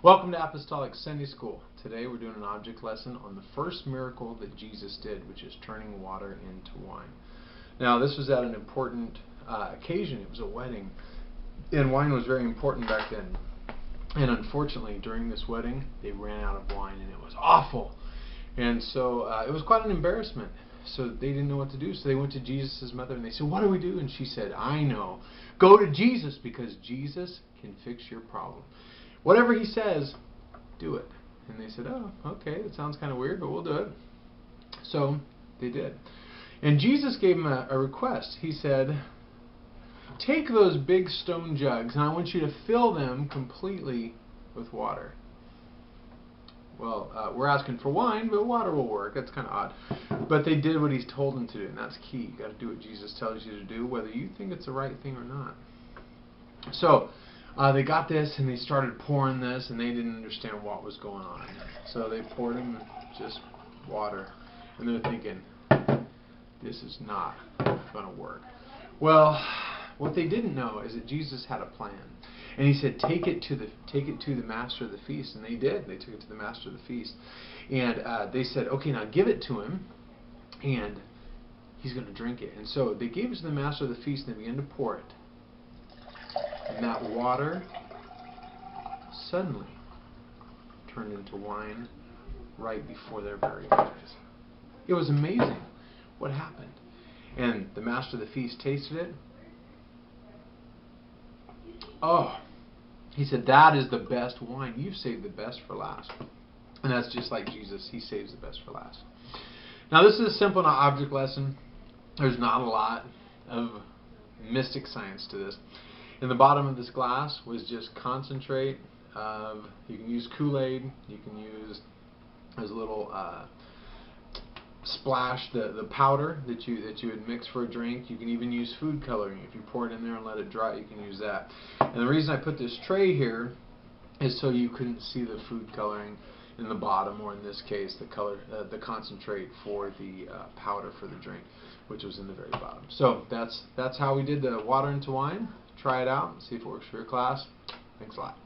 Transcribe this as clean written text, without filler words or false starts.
Welcome to Apostolic Sunday School. Today we're doing an object lesson on the first miracle that Jesus did, which is turning water into wine. Now this was at an important occasion. It was a wedding, and wine was very important back then. And unfortunately, during this wedding, they ran out of wine, and it was awful. And so it was quite an embarrassment. So they didn't know what to do. So they went to Jesus' mother, and they said, "What do we do?" And she said, "I know. Go to Jesus, because Jesus can fix your problem. Whatever he says, do it." And they said, "Oh, okay, that sounds kind of weird, but we'll do it." So they did. And Jesus gave them a request. He said, "Take those big stone jugs, and I want you to fill them completely with water." Well, we're asking for wine, but water will work. That's kind of odd. But they did what he's told them to do, and that's key. You've got to do what Jesus tells you to do, whether you think it's the right thing or not. So they got this, and they started pouring this, and they didn't understand what was going on. So they poured them just water, and they're thinking, this is not going to work. Well, what they didn't know is that Jesus had a plan. And he said, take it to the master of the feast. And they did. They took it to the master of the feast. And they said, "Okay, now give it to him, and he's going to drink it." And so they gave it to the master of the feast, and they began to pour it. And that water suddenly turned into wine right before their very eyes. It was amazing what happened. And the master of the feast tasted it. Oh, he said, "That is the best wine. You've saved the best for last." And that's just like Jesus. He saves the best for last. Now, this is a simple object lesson. There's not a lot of mystic science to this. In the bottom of this glass was just concentrate. You can use Kool-Aid. You can use as a little splash, the powder that you would mix for a drink. You can even use food coloring. If you pour it in there and let it dry, you can use that. And the reason I put this tray here is so you couldn't see the food coloring in the bottom, or in this case, the concentrate for the powder for the drink, which was in the very bottom. So that's how we did the water into wine. Try it out and see if it works for your class. Thanks a lot.